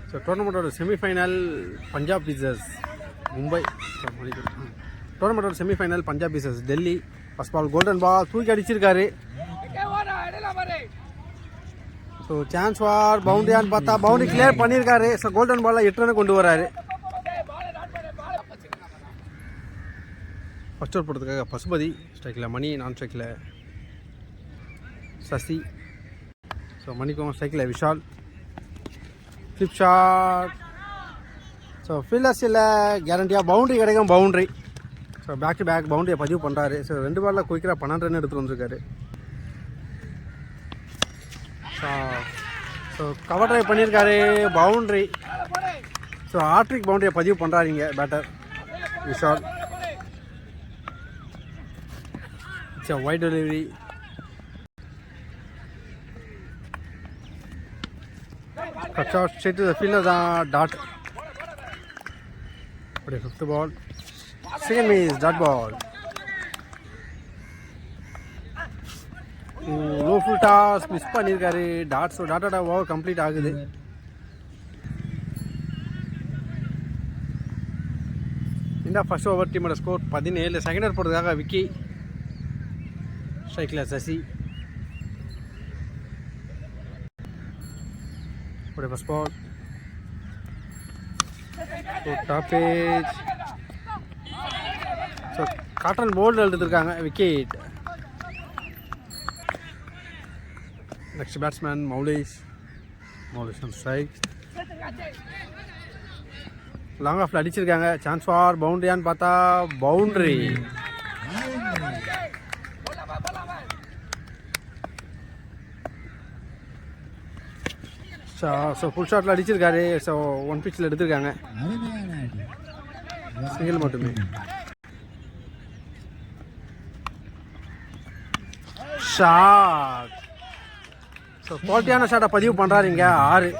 So tournament semi-final Punjab vs Mumbai. Tournament semi-final Punjab vs Delhi. First ball golden ball தூக்கி அடிச்சிருக்காரு. So chance for boundary and பார்த்தா boundary clear பண்ணிருக்காரு. So golden ball 8 run கொண்டு வராரு. First over போடுறதுக்காக பசுபதி, ஸ்ட்ரைக்கில் மணி, நான் ஸ்ட்ரைக்கில் சசி. ஸோ மணிக்கும் ஸ்ட்ரைக்கில் Vishal. Flip shot. So fielders இல்லை, கேரண்டியாக பவுண்ட்ரி கிடைக்கும். Boundary. So back to back பவுண்ட்ரியை பதிவு பண்ணுறாரு. ஸோ 2 பாலில் குயிக்கராக 12 ரன் எடுத்துகிட்டு வந்துருக்காரு. ஸோ கவர் ட்ரைவ் பண்ணியிருக்காரு. பவுண்ட்ரி. ஸோ ஆர்ட்ரிக் பவுண்ட்ரியை பதிவு பண்ணுறாருங்க batter Vishal. It's a wide delivery. Cut shot straight to the fielder. Dot. What a fifth ball. Second miss. Dot ball. Low full toss. Miss பண்ணிருக்காரு. Dot. So dot over complete ஆகுது. இந்த first over டீமோட score 17. Second over போடுறதுக்காக விக்கி, ஸ்ட்ரைக்கில் சசி. ஒரு first ball. Top edge. So caught and bowled எடுத்துருக்காங்க. Wicket. Next batsman Moulish. On strike. Long ஆஃப்ல அடிச்சிருக்காங்க. சான்ஸ் ஃபார் பவுண்டரியான்னு பார்த்தா பவுண்டரி. ஸோ ஃபுல் ஷாட்டில் அடிச்சிருக்காரு. ஸோ 1 பிச்சில் எடுத்திருக்காங்க. சிங்கிள் மட்டுமே. ஷாட். ஸோ குவாலிட்டியான ஷாட்டை பதிவு பண்ணுறாருங்க. 6.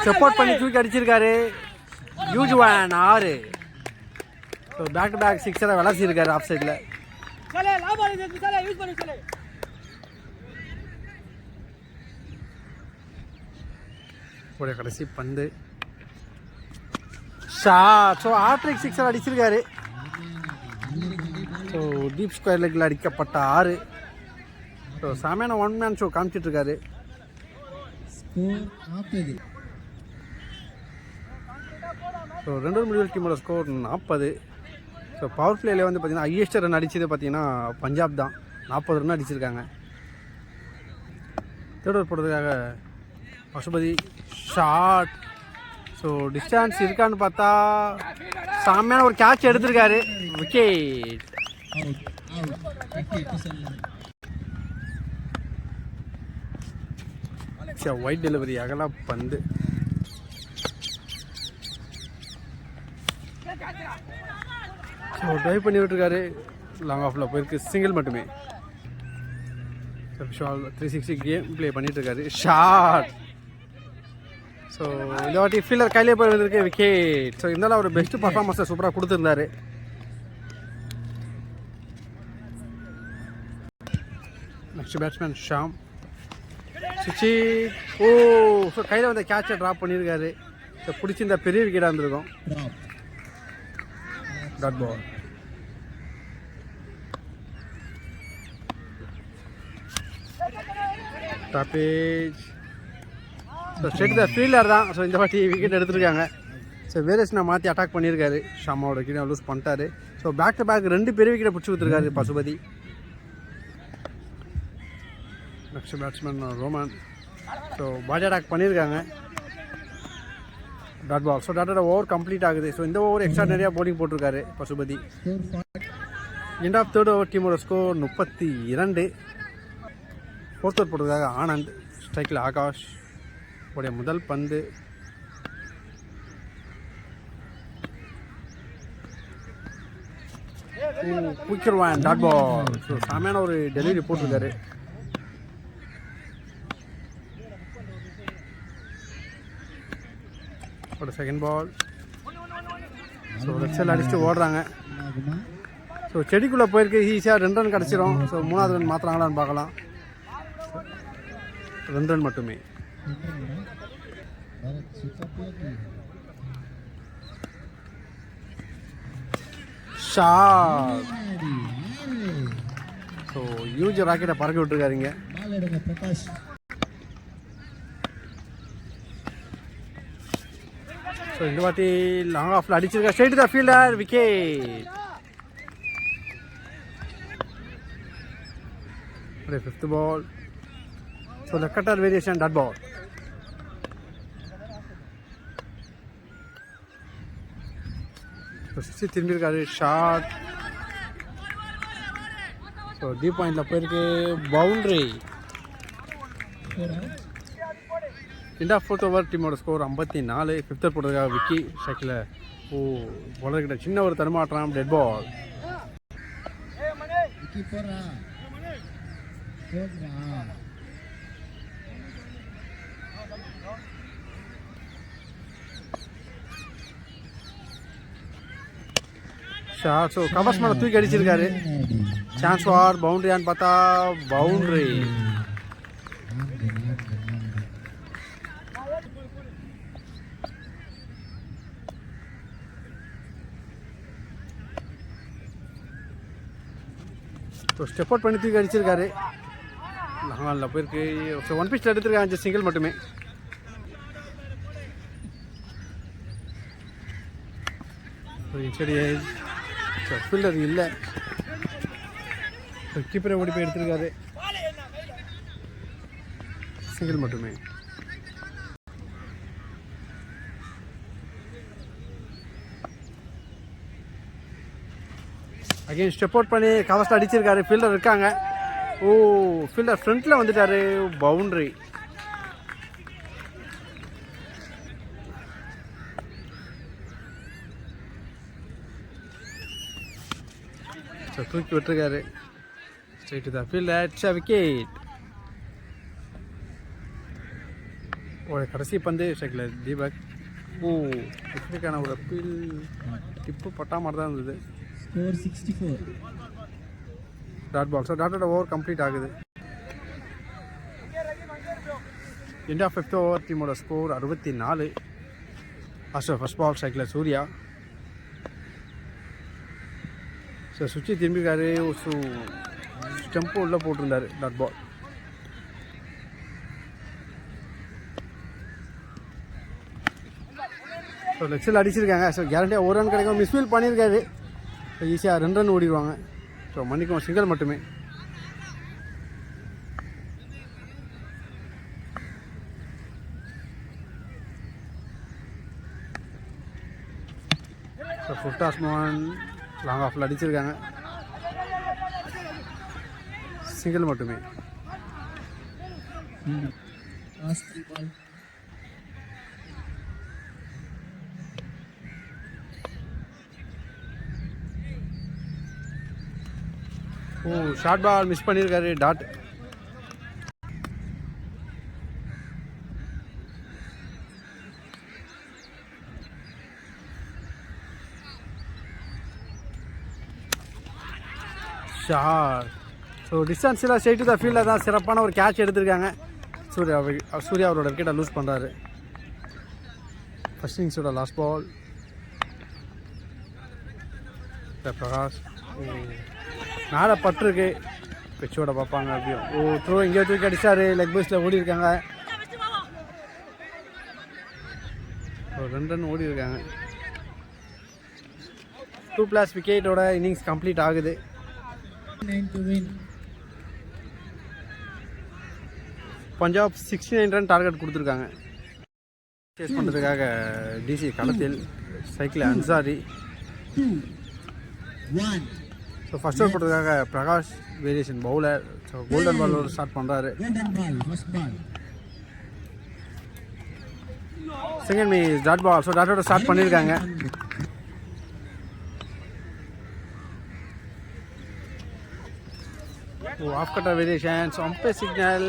சப்போர்ட் பண்ணி தூக்கி அடிச்சிருக்காரு. Huge one. 6. So back to back 6 விளாசிருக்காரு ஆஃப் சைடில். ஒரு கடைசி பந்து. ஷாட். ஸோ ஆர்ட்ரிக் 6 அடிச்சிருக்காரு. ஸோ டீப் ஸ்கொயர் லெக்கில் அடிக்கப்பட்ட 6. ஸோ சாமியான 1 மேன் ஷோ காமிச்சிட்ருக்காரு. ஸோ 2 முடிவில் டீமோட ஸ்கோர் 40. ஸோ பவர் பிளேயில் வந்து பார்த்திங்கன்னா ஹையஸ்ட் ரன் அடித்தது பார்த்திங்கன்னா பஞ்சாப் தான். 40 ரன் அடிச்சிருக்காங்க. தேர்ட் ஓவர் போடுறதுக்காக பசுபதி. ஷாட். ஸோ டிஸ்டன்ஸ் இருக்கான்னு பார்த்தா சாமியான ஒரு கேட்ச் எடுத்திருக்காரு. விக்கெட். White delivery. அகலா பந்து. ஸோ ட்ரைவ் பண்ணி விட்டுருக்காரு. லாங் ஆஃபில் போயிருக்கு. சிங்கிள் மட்டுமே. 360 கேம் ப்ளே பண்ணிட்டுருக்காரு. ஷாட். ஸோ இந்த வாட்டி ஃபீல்டர் கையிலே போய் வந்திருக்கு. விக்கெட். ஸோ இருந்தாலும் அவர் பெஸ்ட் பர்ஃபார்மன்ஸை சூப்பராக கொடுத்துருந்தாரு. Next batsman Shyam. Suchi. Oh. So கையில் வந்து கேட்சை ட்ராப் பண்ணியிருக்காரு. ஸோ பிடிச்சிருந்தா பெரிய விக்கெட்டாக இருந்திருக்கும். Dot ball. Top edge. So straight the fielder தான். ஸோ இந்த வாட்டி விக்கெட் எடுத்துருக்காங்க. ஸோ வேரியேஷனை மாற்றி அட்டாக் பண்ணியிருக்காரு. ஷாமாவோட விக்கெட்டை லூஸ் பண்ணிட்டாரு. ஸோ பேக் டு பேக் 2 பெரிய விக்கெட்டை பிடிச்சி கொடுத்துருக்காரு Pasupathi. Next batsman Roman. So body attack பண்ணியிருக்காங்க. Dot ball. ஸோ டாட்டோட ஓவர் கம்ப்ளீட் ஆகுது. ஸோ இந்த ஓவர் எக்ஸ்ட்ரா நிறையா போலிங் போட்டிருக்காரு Pasupathi. End of third over டீமோட ஸ்கோர் 32. ஃபோர்த் ஓவர் போட்டிருக்காங்க ஆனந்த். ஸ்ட்ரைக்கில் ஆகாஷ் உடைய முதல் பந்து. குயிக்கர்வான் டாட் பால். ஸோ சாமியான ஒரு டெலிவரி போட்டிருக்காரு. ஒரு செகண்ட் பால். ஸோ லெஃப்ட் சைடில் அடிச்சுட்டு ஓடுறாங்க. ஸோ செடிக்குள்ளே போயிருக்கு. ஈஸியாக 2 ரன் கிடச்சிரும். ஸோ 3வது ரன் மாற்றுறாங்களான்னு பார்க்கலாம். 2 ரன் மட்டுமே. ஷாட். ஸோ யூஜ் ராக்கெட்டை பறக்க விட்டுருக்காருங்க. ஸோ இந்த வாட்டி லாங் ஆஃபில் அடிச்சிருக்கா. Straight the fielder. விக்கெட். ஒரு 5th பால். So the cutter variation dot ball. திரும்பியிருக்காரு. ஷாட். ஸோ டீப் பாயிண்டில் போயிருக்கு. Boundary. End of 4th over டீமோட ஸ்கோர் 54. 5th ஓவர் போட்டதுக்காக விக்கி ஷக்கில். வளர்கிட்ட சின்ன ஒரு தடுமாற்றம். Dead ball. Shot. So covers மேலே தூக்கி அடிச்சிருக்காரு. சான்ஸ் ஃபார் பவுண்ட்ரியான்னு பார்த்தா பவுண்ட்ரி. ஸோ ஸ்டெப் அவுட் பண்ணி தூக்கி அடிச்சிருக்காரு. லாங்கில் போயிருக்கு. ஸோ 1 pitch எடுத்துருக்காங்க. சிங்கிள் மட்டுமே. சரி ஃபீல்டர் இல்லை. கீப்பரை ஓடி போய் எடுத்திருக்காரு. சிங்கிள் மட்டுமே. அகைன் ஸ்டெப் அவுட் பண்ணி கவர்ஸில் அடிச்சிருக்காரு. ஃபீல்டர் இருக்காங்க. ஃபீல்டர் ஃப்ரண்ட்டில் வந்துட்டாரு. பவுண்ட்ரி. ஸோ தூக்கி விட்டுருக்காரு. ஸ்ட்ரைட் தான் ஃபீல்டர். It's a wicket. ஒரு கடைசி பந்து ஸ்ட்ரைக்கில் தீபக். விக்கெட்டுக்கான ஒரு அப்பீல் டிப்பு பட்டா மாதிரி தான் இருந்தது. Score 64. Dot ball. ஸோ டாட்டோட ஓவர் கம்ப்ளீட் ஆகுது. எண்ட் ஆஃப் 5th ஓவர் டீமோட ஸ்கோர் 64. ஃபர்ஸ்ட் பால் ஸ்ட்ரைக்கில் சூர்யா. ஸோ சுவிட்சு திரும்பிக்காரு. ஸோ ஸ்டெம்பு உள்ளே போட்டிருந்தார். Dot ball. ஸோ லெக்ஸில் அடிச்சிருக்காங்க. ஸோ கேரண்டியாக 1 ரன் கிடைக்கும். மிஸ்ஃபீல் பண்ணியிருக்காரு. ஸோ ஈஸியாக 2 ரன் ஓடிடுவாங்க. ஸோ மன்னிக்கும் சிங்கிள் மட்டுமே. ஸோ ஃபுல் டாஸ் மோகன் லாங் ஆஃபில் அடிச்சிருக்காங்க. சிங்கிள் மட்டுமே. ஷார்ட் பால் மிஸ் பண்ணியிருக்காரு. டாட். ஷாட். ஸோ டிஸ்டன்ஸில் ஸ்ட்ரைட் டு த ஃபீல்டில் தான் சிறப்பான ஒரு கேட்ச் எடுத்திருக்காங்க. சூர்யா அவரோட விக்கெட்டை லூஸ் பண்ணுறாரு. ஃபர்ஸ்ட் இன்னிங்ஸோட லாஸ்ட் பால். பிரகாஷ் மேலே பட்டிருக்கு. பிச்சோட பார்ப்பாங்க. அப்படியும் த்ரோ எங்கேயோ தூக்கி அடிச்சாரு. லெக் பைஸில் ஓடி இருக்காங்க. 2 ரன் ஓடி இருக்காங்க. 2+ விக்கெட்டோட இன்னிங்ஸ் கம்ப்ளீட் ஆகுது. பஞ்சாப் 69 ரன் டார்கெட் கொடுத்துருக்காங்க. சேஸ் பண்ணுறதுக்காக டிசி களத்தில். சைக்கிள் அன்சாரி. ஸோ ஃபர்ஸ்ட் ஓவர் போட்டதுக்காக Prakash variation bowler. So golden ball ஒரு ஸ்டார்ட் பண்ணுறாரு. Second miss dot ball. So டாட்டோட ஸ்டார்ட் பண்ணியிருக்காங்க. Oh off cutter variation. So umpire signal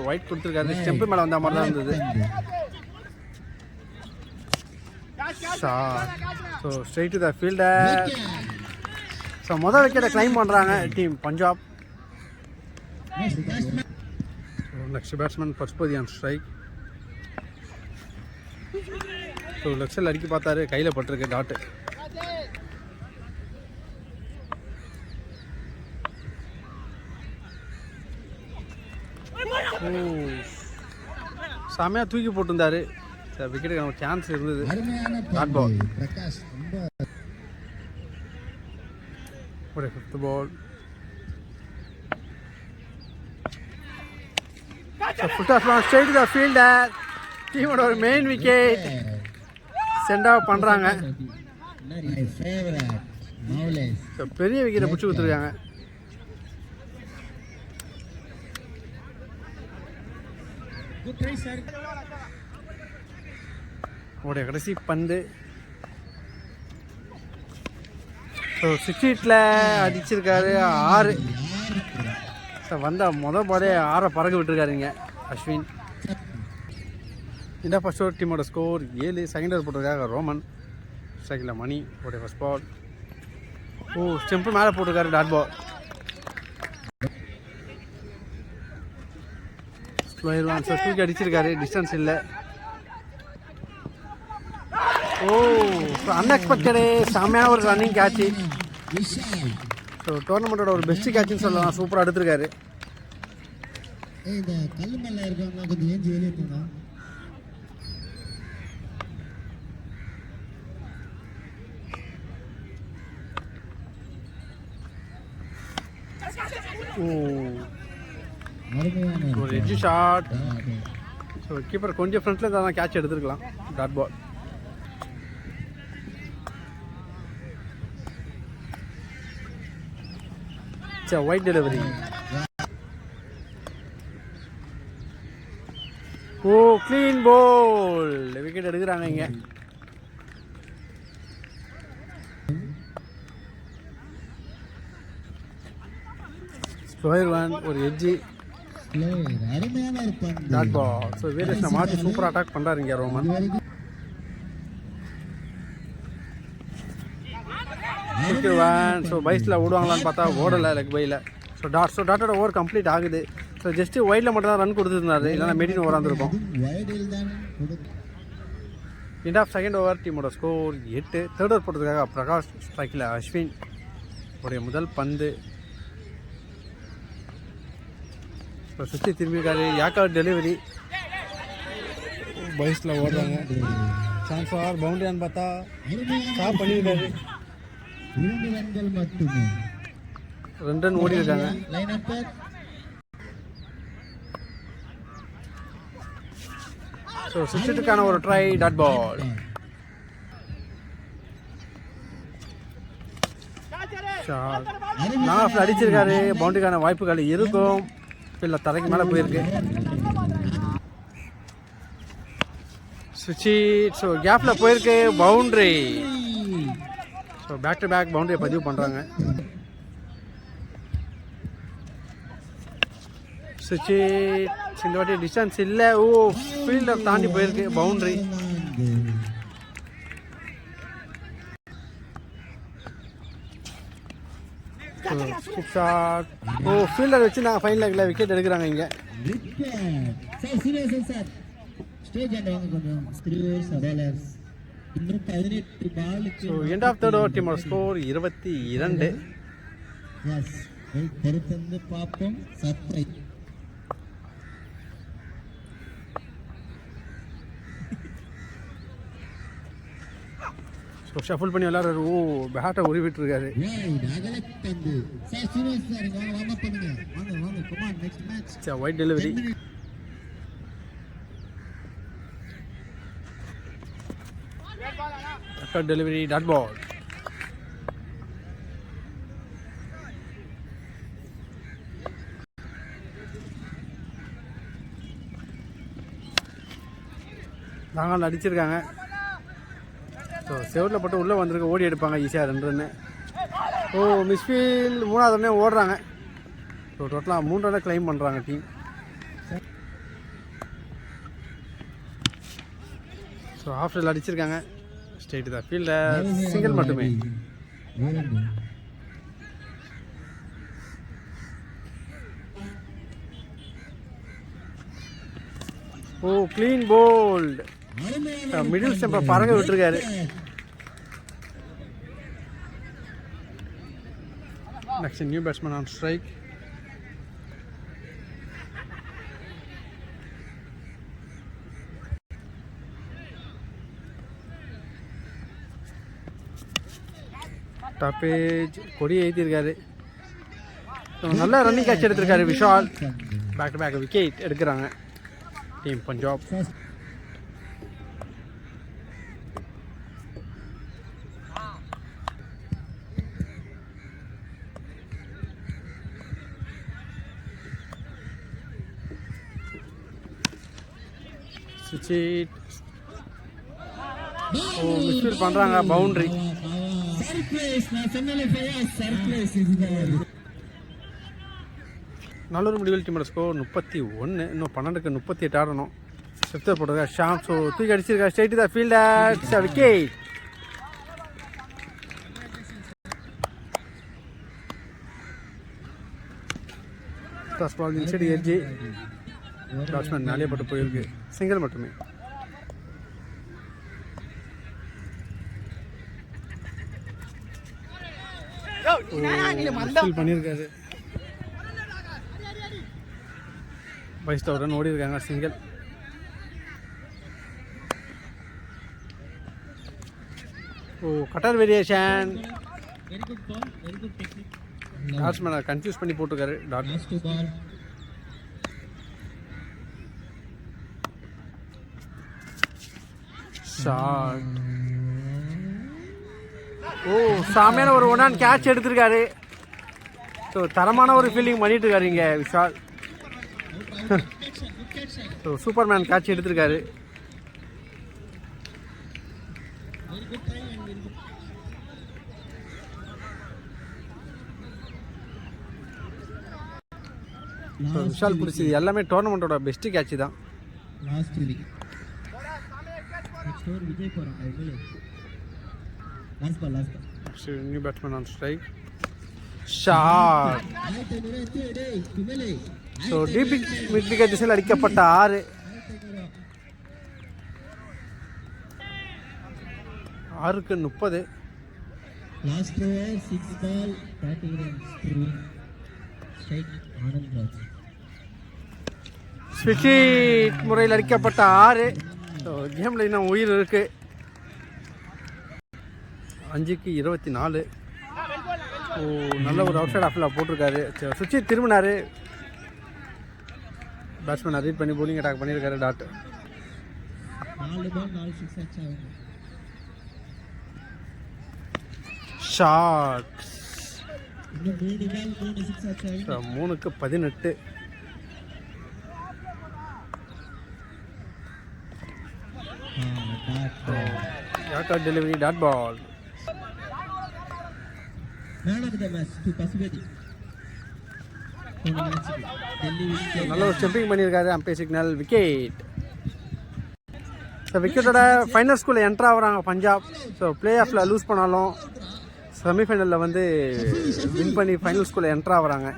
wide கொடுத்துருக்காரு. ஸ்டெம்பு மேலே வந்த மாதிரி தான் இருந்தது. So straight to the fielder. So மொதல் விக்கெட்டை கிளைம் பண்ணுறாங்க team Punjab. Next batsman Pasupathi on strike. So left சைடில் அடிக்க பார்த்தாரு, கையில் பட்டிருக்கு டாட்டு. செமையாக தூக்கி போட்டிருந்தாரு. சார் விக்கெட்டுக்கு நமக்கு சான்ஸ் இருந்தது. Dot ball. ஒரு fifth ball. Foot off straight the fielder. டீமோட ஒரு மெயின் விக்கெட் சென்ட் ஆஃப் பண்ணுறாங்க. பெரிய விக்கெட்டை பிடிச்சி கொடுத்துருக்காங்க. உடைய கடைசி பந்து. ஸோ 68 அடிச்சிருக்காரு 6. ஸோ வந்தால் மொதல் பாலே 6 பறக்க விட்டுருக்காருங்க அஸ்வின். இந்த ஃபர்ஸ்ட் ஓவர் டீமோட ஸ்கோர் 7. செகண்ட் ஓவர் போட்டிருக்காங்க ரோமன். செகண்டில் மணி உடைய ஃபர்ஸ்ட் பால். ஓ ஸ்டெம்பு மேலே போட்டிருக்காரு டாட் பால். ஸ்லோயர் ஸோ தூக்கி அடிச்சிருக்காரு. டிஸ்டன்ஸ் இல்லை. ஓ அன்எக்ஸ்பெக்டடு செம்மையான ஒரு ரன்னிங் கேட்சு. ஸோ டோர்னமெண்ட்டோட ஒரு பெஸ்ட் கேட்சுன்னு சொல்லலாம். சூப்பராக எடுத்திருக்காரு. ஒரு எட்ஜ் ஷாட். ஸோ கீப்பர் கொஞ்சம் ஃப்ரண்ட்டில் தான் கேட்ச் எடுத்துருக்கலாம். Dot ball. Wide delivery. Oh clean ball. Wicket எடுக்கிறாங்க இங்க. ஸ்லோயர் ஒன் ஒரு எட்ஜி. Dot ball. ஸோ வேரியேஷனை மாற்றி சூப்பராக அட்டாக் பண்ணுறாரு இங்கே ரோமன். ஸோ பைஸில் ஓடுவாங்களான்னு பார்த்தா ஓடலை லெக் பையில். ஸோ டாட்டோட ஓவர் கம்ப்ளீட் ஆகுது. ஸோ ஜஸ்ட்டு ஒயிட்டில் மட்டும் தான் ரன் கொடுத்துருந்தாரு. இல்லைனா மெடின் ஓவராந்துருக்கும். எண்ட் ஆஃப் செகண்ட் ஓவர் டீமோட ஸ்கோர் 8. தேர்ட் ஓவர் போட்டதுக்காக பிரகாஷ். ஸ்ட்ரைக்கில் அஸ்வின் உடைய முதல் பந்து. ஸோ சுற்றி திரும்பியிருக்காரு. Yorker delivery. பைஸில் ஓடுறாங்க. சான்ஸ் ஆர் பவுண்டரியான்னு பார்த்தா ஸ்டாப் பண்ணியிருக்காரு. 2 ரன்கள் மட்டுமே. 2 ரன் ஓடி இருக்காங்க. ஸோ 62க்கான ஒரு ட்ரை. Dot ball. நான் அடிச்சிருக்காரு. பவுண்டரிக்கான வாய்ப்புகள் இருக்கும். இல்லை தலைக்கு மேலே போயிருக்கு. சுச்சி. ஸோ கேப்பில் போயிருக்கு. Boundary. So back to back பவுண்டரியை பதிவு பண்ணுறாங்க. சுச்சி இந்த வாட்டி டிஸ்டன்ஸ் இல்லை. ஓ ஃபீல்டர் தாண்டி போயிருக்கு. பவுண்ட்ரி. ஷாட். ஓ ஃபீல்டர் வச்சு நாங்கள் ஃபைனல் லெக்கில் விக்கெட் எடுக்கிறாங்க இங்கே. So end of third over டீமோட ஸ்கோர் 22. பார்ப்போம். ஸோ ஷஃபிள் பண்ணி விளையாடுறாரு. ஓ பேட்டை உருவிட்டு இருக்காரு. White delivery. Yakkar delivery dot ball. நாங்கள் அடிச்சிருக்காங்க. ஸோ செவரில் போட்டு உள்ளே வந்திருக்கு, ஓடி எடுப்பாங்க ஈஸியாக 2 ரன்னு. ஓ மிஸ்ஃபீல்ட் 3வது ரன்னே ஓடுறாங்க. ஸோ டோட்டலாக 3 ரன்னை கிளைம் பண்ணுறாங்க டீம். ஸோ ஹாஃப் ரன் அடிச்சிருக்காங்க. ஸ்ட்ரெயிட் தான் ஃபீல்டில் சிங்கிள் மட்டுமே. Oh clean bowled. மிடில் ஸ்டெம்பை பறக்க விட்டுருக்காரு. Next new batsman on strike. டாப்பேஜ் கொடியை ஏற்றிருக்காரு. நல்லா ரன்னிங் கேட்ச் எடுத்திருக்காரு Vishal. Back to back wicket எடுக்கிறாங்க டீம் பஞ்சாப். சுவிட்ச். ஓ மிஸ்ஃபீல்ட் பண்ணுறாங்க, பவுண்ட்ரி. நல்லூர் முடிவில் டீமோட ஸ்கோர் 31. இன்னும் 12க்கு 38 ஆடணும். 5th போட்டுருக்கா ஷாம். ஸோ தூக்கி அடிச்சிருக்கா ஸ்ட்ரைட் தான் fielder wicket. First ball inside edge. Batsman நாளே போட்டு போயிருக்கு, சிங்கிள் மட்டுமே. பண்ணியிருக்காரு. 22 ரன் ஓடி இருக்காங்க, சிங்கிள். ஓ கட்டர் வேரியேஷன். பேட்ஸ்மேனை கன்ஃபியூஸ் பண்ணி போட்டிருக்காரு. ஷாட். ஓ சாமியான ஒரு 1 ஆன் கேட்ச் எடுத்திருக்காரு. ஸோ தரமான ஒரு ஃபீல்டிங் பண்ணிட்டு இருக்காரு இங்கே விஷால். ஸோ சூப்பர்மேன் கேட்ச் எடுத்திருக்காரு. விஷால் பிடிச்சது எல்லாமே டோர்னமெண்ட்டோட பெஸ்ட் கேட்ச் தான். New batsman on strike. Shot. So deep mid wicket திசையில் அடிக்கப்பட்ட 6. ஆறுக்கு 30. ஸ்விட்ச் முறையில் அடிக்கப்பட்ட 6. ஸோ கேமில் இன்னும் உயிர் இருக்கு. 5க்கு 24. ஓ நல்ல ஒரு அவுட் சைட் ஆஃபில் போட்டிருக்காரு. சுவிட்ச் திரும்பினாரு. பேட்ஸ்மேன் ரீட் பண்ணி போலிங் அட்டாக் பண்ணியிருக்காரு. டாட். ஷாட். 3க்கு 18. Yorker delivery dot ball. நல்ல ஒரு ஸ்டெப்பிங் பண்ணியிருக்காரு. Umpire signal wicket. ஸோ விக்கெட்டோட ஃபைனல் ஸ்கூலில் என்ட்ரு ஆகுறாங்க பஞ்சாப். ஸோ பிளே ஆஃபில் லூஸ் பண்ணாலும் செமிஃபைனலில் வந்து வின் பண்ணி ஃபைனல் ஸ்கூலில் என்ட்ரு ஆகுறாங்க.